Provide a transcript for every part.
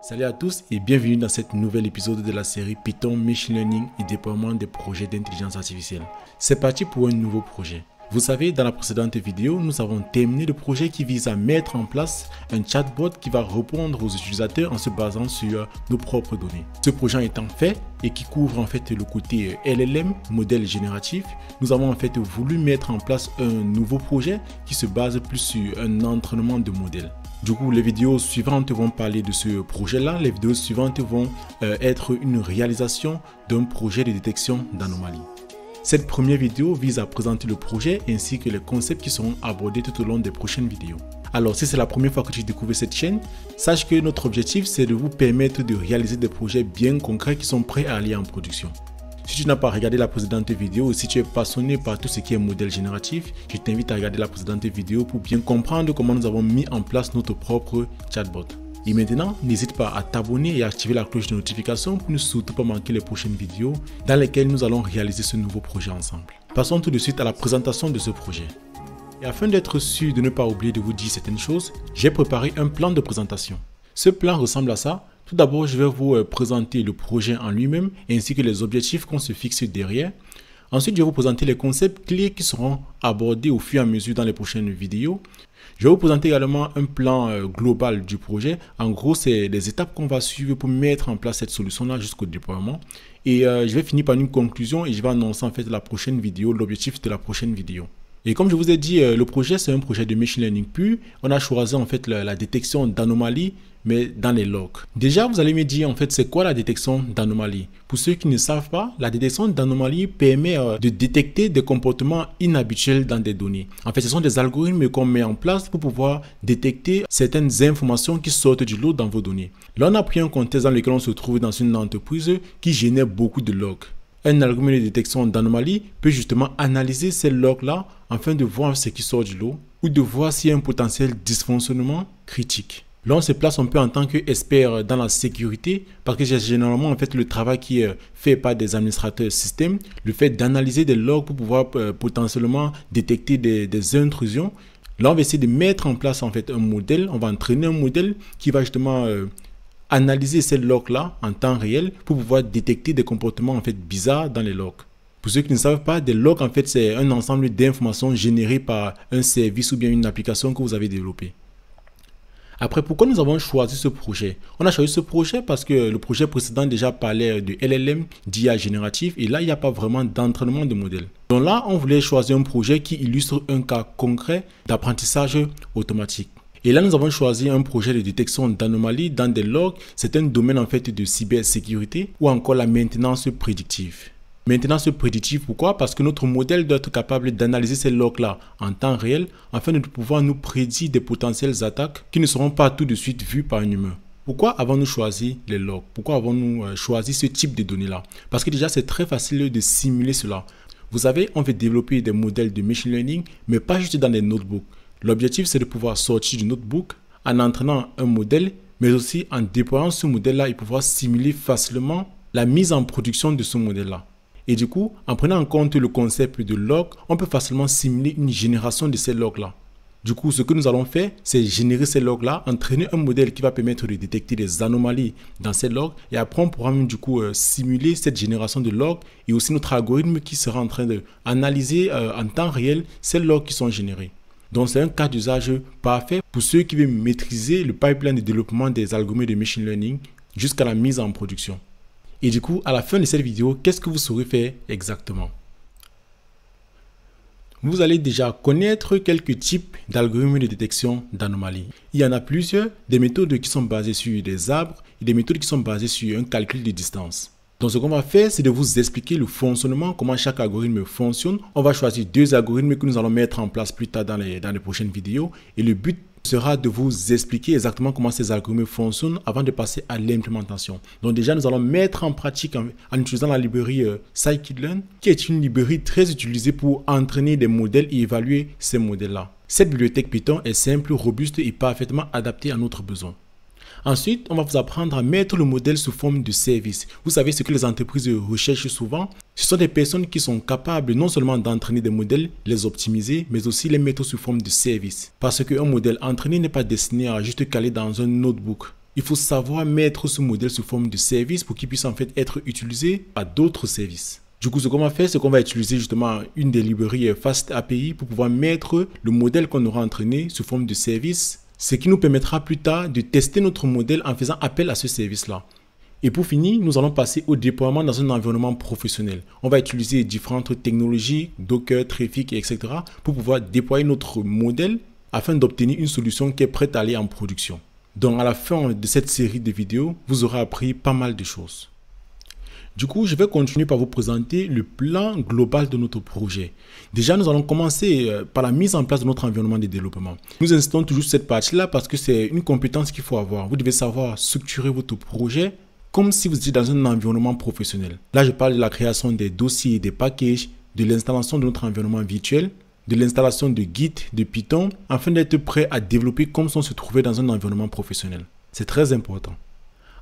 Salut à tous et bienvenue dans cet nouvel épisode de la série Python, Machine Learning et déploiement des projets d'intelligence artificielle. C'est parti pour un nouveau projet. Vous savez, dans la précédente vidéo, nous avons terminé le projet qui vise à mettre en place un chatbot qui va répondre aux utilisateurs en se basant sur nos propres données. Ce projet étant fait et qui couvre en fait le côté LLM, modèle génératif, nous avons en fait voulu mettre en place un nouveau projet qui se base plus sur un entraînement de modèles. Du coup, les vidéos suivantes vont parler de ce projet-là. Les vidéos suivantes vont être une réalisation d'un projet de détection d'anomalies. Cette première vidéo vise à présenter le projet ainsi que les concepts qui seront abordés tout au long des prochaines vidéos. Alors, si c'est la première fois que tu découvres cette chaîne, sache que notre objectif, c'est de vous permettre de réaliser des projets bien concrets qui sont prêts à aller en production. Si tu n'as pas regardé la précédente vidéo ou si tu es passionné par tout ce qui est modèle génératif, je t'invite à regarder la précédente vidéo pour bien comprendre comment nous avons mis en place notre propre chatbot. Et maintenant, n'hésite pas à t'abonner et à activer la cloche de notification pour ne surtout pas manquer les prochaines vidéos dans lesquelles nous allons réaliser ce nouveau projet ensemble. Passons tout de suite à la présentation de ce projet. Et afin d'être sûr de ne pas oublier de vous dire certaines choses, j'ai préparé un plan de présentation. Ce plan ressemble à ça. Tout d'abord, je vais vous présenter le projet en lui-même ainsi que les objectifs qu'on se fixe derrière. Ensuite, je vais vous présenter les concepts clés qui seront abordés au fur et à mesure dans les prochaines vidéos. Je vais vous présenter également un plan global du projet. En gros, c'est les étapes qu'on va suivre pour mettre en place cette solution-là jusqu'au déploiement. Et je vais finir par une conclusion et je vais annoncer en fait la prochaine vidéo, l'objectif de la prochaine vidéo. Et comme je vous ai dit, le projet, c'est un projet de machine learning pur. On a choisi en fait la détection d'anomalies, mais dans les logs. Déjà, vous allez me dire en fait, c'est quoi la détection d'anomalies? Pour ceux qui ne savent pas, la détection d'anomalies permet de détecter des comportements inhabituels dans des données. En fait, ce sont des algorithmes qu'on met en place pour pouvoir détecter certaines informations qui sortent du lot dans vos données. Là, on a pris un contexte dans lequel on se trouve dans une entreprise qui génère beaucoup de logs. Un algorithme de détection d'anomalies peut justement analyser ces logs-là afin de voir ce qui sort du lot ou de voir s'il y a un potentiel dysfonctionnement critique. Là, on se place un peu en tant qu'expert dans la sécurité parce que c'est généralement en fait le travail qui est fait par des administrateurs système, le fait d'analyser des logs pour pouvoir potentiellement détecter des intrusions. Là, on va essayer de mettre en place en fait un modèle, on va entraîner un modèle qui va justement analyser ces logs-là en temps réel pour pouvoir détecter des comportements en fait bizarres dans les logs. Pour ceux qui ne savent pas, des logs en fait c'est un ensemble d'informations générées par un service ou bien une application que vous avez développée. Après, pourquoi nous avons choisi ce projet? On a choisi ce projet parce que le projet précédent déjà parlait de LLM, d'IA génératif, et là, il n'y a pas vraiment d'entraînement de modèle. Donc là, on voulait choisir un projet qui illustre un cas concret d'apprentissage automatique. Et là, nous avons choisi un projet de détection d'anomalies dans des logs. C'est un domaine en fait de cybersécurité ou encore la maintenance prédictive. Maintenance prédictive, pourquoi? Parce que notre modèle doit être capable d'analyser ces logs-là en temps réel afin de pouvoir nous prédire des potentielles attaques qui ne seront pas tout de suite vues par un humain. Pourquoi avons-nous choisi les logs? Pourquoi avons-nous choisi ce type de données-là? Parce que déjà, c'est très facile de simuler cela. Vous savez, on veut développer des modèles de machine learning, mais pas juste dans des notebooks. L'objectif, c'est de pouvoir sortir du notebook en entraînant un modèle, mais aussi en déployant ce modèle-là et pouvoir simuler facilement la mise en production de ce modèle-là. Et du coup, en prenant en compte le concept de log, on peut facilement simuler une génération de ces logs-là. Du coup, ce que nous allons faire, c'est générer ces logs-là, entraîner un modèle qui va permettre de détecter des anomalies dans ces logs. Et après, on pourra même du coup simuler cette génération de logs et aussi notre algorithme qui sera en train d'analyser en temps réel ces logs qui sont générés. Donc, c'est un cas d'usage parfait pour ceux qui veulent maîtriser le pipeline de développement des algorithmes de machine learning jusqu'à la mise en production. Et du coup, à la fin de cette vidéo, qu'est-ce que vous saurez faire exactement? Vous allez déjà connaître quelques types d'algorithmes de détection d'anomalies. Il y en a plusieurs, des méthodes qui sont basées sur des arbres et des méthodes qui sont basées sur un calcul de distance. Donc, ce qu'on va faire, c'est de vous expliquer le fonctionnement, comment chaque algorithme fonctionne. On va choisir deux algorithmes que nous allons mettre en place plus tard dans les prochaines vidéos. Et le but sera de vous expliquer exactement comment ces algorithmes fonctionnent avant de passer à l'implémentation. Donc déjà, nous allons mettre en pratique en utilisant la librairie scikit-learn, qui est une librairie très utilisée pour entraîner des modèles et évaluer ces modèles-là. Cette bibliothèque Python est simple, robuste et parfaitement adaptée à notre besoin. Ensuite, on va vous apprendre à mettre le modèle sous forme de service. Vous savez ce que les entreprises recherchent souvent? Ce sont des personnes qui sont capables non seulement d'entraîner des modèles, les optimiser, mais aussi les mettre sous forme de service. Parce qu'un modèle entraîné n'est pas destiné à juste caler dans un notebook. il faut savoir mettre ce modèle sous forme de service pour qu'il puisse en fait être utilisé par d'autres services. Du coup, ce qu'on va faire, c'est qu'on va utiliser justement une des librairies Fast API pour pouvoir mettre le modèle qu'on aura entraîné sous forme de service, ce qui nous permettra plus tard de tester notre modèle en faisant appel à ce service-là. Et pour finir, nous allons passer au déploiement dans un environnement professionnel. On va utiliser différentes technologies, Docker, Traefik, etc. pour pouvoir déployer notre modèle afin d'obtenir une solution qui est prête à aller en production. Donc à la fin de cette série de vidéos, vous aurez appris pas mal de choses. Du coup, je vais continuer par vous présenter le plan global de notre projet. Déjà, nous allons commencer par la mise en place de notre environnement de développement. Nous insistons toujours sur cette partie-là parce que c'est une compétence qu'il faut avoir. Vous devez savoir structurer votre projet comme si vous étiez dans un environnement professionnel. Là, je parle de la création des dossiers, des packages, de l'installation de notre environnement virtuel, de l'installation de Git, de Python, afin d'être prêt à développer comme si on se trouvait dans un environnement professionnel. C'est très important.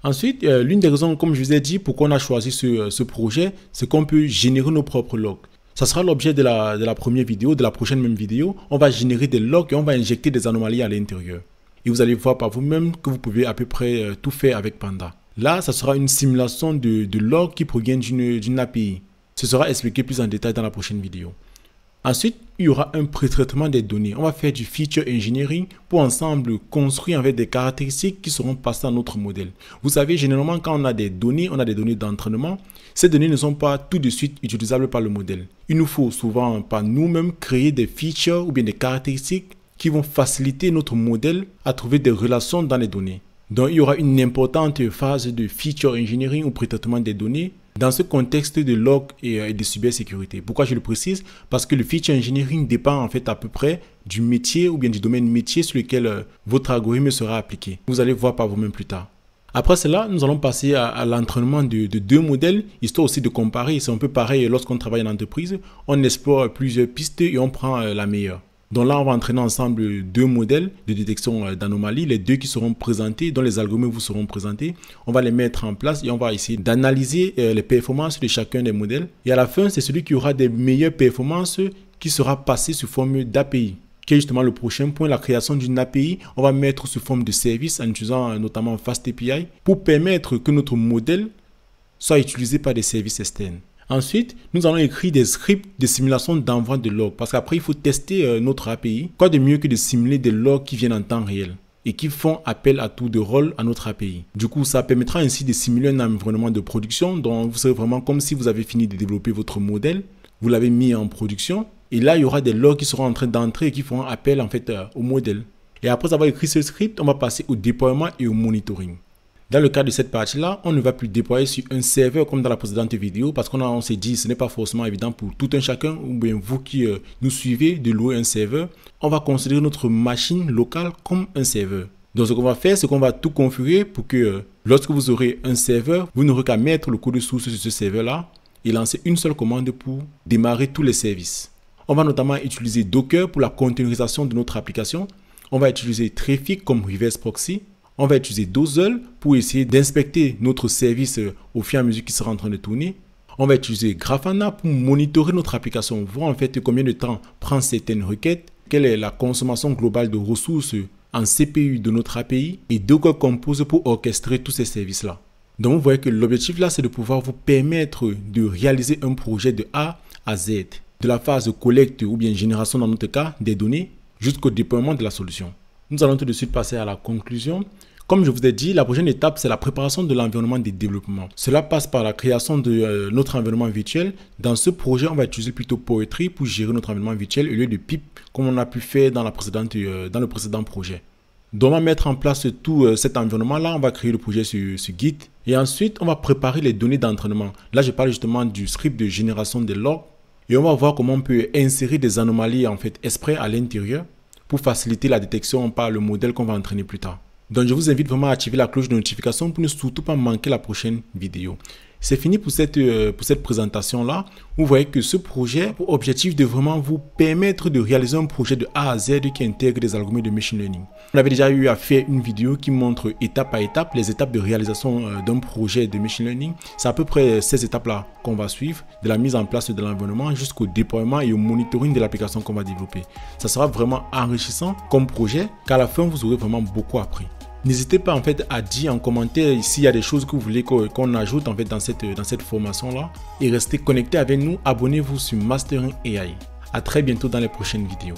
Ensuite, l'une des raisons, comme je vous ai dit, pourquoi on a choisi ce projet, c'est qu'on peut générer nos propres logs. Ça sera l'objet de la première vidéo, de la prochaine même vidéo. On va générer des logs et on va injecter des anomalies à l'intérieur. Et vous allez voir par vous-même que vous pouvez à peu près tout faire avec Panda. Là, ça sera une simulation de logs qui provient d'une API. Ce sera expliqué plus en détail dans la prochaine vidéo. Ensuite, il y aura un pré-traitement des données. On va faire du feature engineering pour ensemble construire avec des caractéristiques qui seront passées à notre modèle. Vous savez, généralement, quand on a des données d'entraînement. Ces données ne sont pas tout de suite utilisables par le modèle. Il nous faut souvent par nous-mêmes créer des features ou bien des caractéristiques qui vont faciliter notre modèle à trouver des relations dans les données. Donc, il y aura une importante phase de feature engineering ou pré-traitement des données dans ce contexte de log et de cybersécurité. Pourquoi je le précise? Parce que le feature engineering dépend en fait à peu près du métier ou bien du domaine métier sur lequel votre algorithme sera appliqué. Vous allez voir par vous-même plus tard. Après cela, nous allons passer à l'entraînement de deux modèles, histoire aussi de comparer. C'est un peu pareil lorsqu'on travaille en entreprise. On explore plusieurs pistes et on prend la meilleure. Donc là, on va entraîner ensemble deux modèles de détection d'anomalies, les deux qui seront présentés, dont les algorithmes vous seront présentés. On va les mettre en place et on va essayer d'analyser les performances de chacun des modèles. Et à la fin, c'est celui qui aura des meilleures performances qui sera passé sous forme d'API, qui est justement le prochain point, la création d'une API. On va mettre sous forme de service en utilisant notamment Fast API pour permettre que notre modèle soit utilisé par des services externes. Ensuite, nous allons écrire des scripts de simulation d'envoi de logs parce qu'après, il faut tester notre API. Quoi de mieux que de simuler des logs qui viennent en temps réel et qui font appel à tour de rôle à notre API. Du coup, ça permettra ainsi de simuler un environnement de production dont vous serez vraiment comme si vous avez fini de développer votre modèle, vous l'avez mis en production et là, il y aura des logs qui seront en train d'entrer et qui feront appel en fait au modèle. Et après avoir écrit ce script, on va passer au déploiement et au monitoring. Dans le cas de cette partie-là, on ne va plus déployer sur un serveur comme dans la précédente vidéo parce qu'on s'est dit que ce n'est pas forcément évident pour tout un chacun ou bien vous qui nous suivez de louer un serveur. On va considérer notre machine locale comme un serveur. Donc ce qu'on va faire, c'est qu'on va tout configurer pour que lorsque vous aurez un serveur, vous n'aurez qu'à mettre le code source sur ce serveur-là et lancer une seule commande pour démarrer tous les services. On va notamment utiliser Docker pour la containerisation de notre application. On va utiliser Traefik comme reverse proxy. On va utiliser Dozel pour essayer d'inspecter notre service au fur et à mesure qu'il sera en train de tourner. On va utiliser Grafana pour monitorer notre application, voir en fait combien de temps prend certaines requêtes, quelle est la consommation globale de ressources en CPU de notre API et Docker Compose pour orchestrer tous ces services-là. Donc vous voyez que l'objectif là, c'est de pouvoir vous permettre de réaliser un projet de A à Z, de la phase de collecte ou bien génération dans notre cas des données jusqu'au déploiement de la solution. Nous allons tout de suite passer à la conclusion. Comme je vous ai dit, la prochaine étape, c'est la préparation de l'environnement de développement. Cela passe par la création de notre environnement virtuel. Dans ce projet, on va utiliser plutôt Poetry pour gérer notre environnement virtuel au lieu de Pip, comme on a pu faire dans le précédent projet. Donc, on va mettre en place tout cet environnement-là. On va créer le projet sur Git. Et ensuite, on va préparer les données d'entraînement. Là, je parle justement du script de génération des logs. Et on va voir comment on peut insérer des anomalies en fait exprès à l'intérieur pour faciliter la détection par le modèle qu'on va entraîner plus tard. Donc, je vous invite vraiment à activer la cloche de notification pour ne surtout pas manquer la prochaine vidéo. C'est fini pour cette présentation-là. Vous voyez que ce projet a pour objectif de vraiment vous permettre de réaliser un projet de A à Z qui intègre des algorithmes de machine learning. On avait déjà eu à faire une vidéo qui montre étape à étape les étapes de réalisation d'un projet de machine learning. C'est à peu près ces étapes-là qu'on va suivre, de la mise en place de l'environnement jusqu'au déploiement et au monitoring de l'application qu'on va développer. Ça sera vraiment enrichissant comme projet, qu'à la fin, vous aurez vraiment beaucoup appris. N'hésitez pas en fait à dire en commentaire s'il y a des choses que vous voulez qu'on ajoute en fait dans cette formation-là. Et restez connectés avec nous, abonnez-vous sur Mastering AI. À très bientôt dans les prochaines vidéos.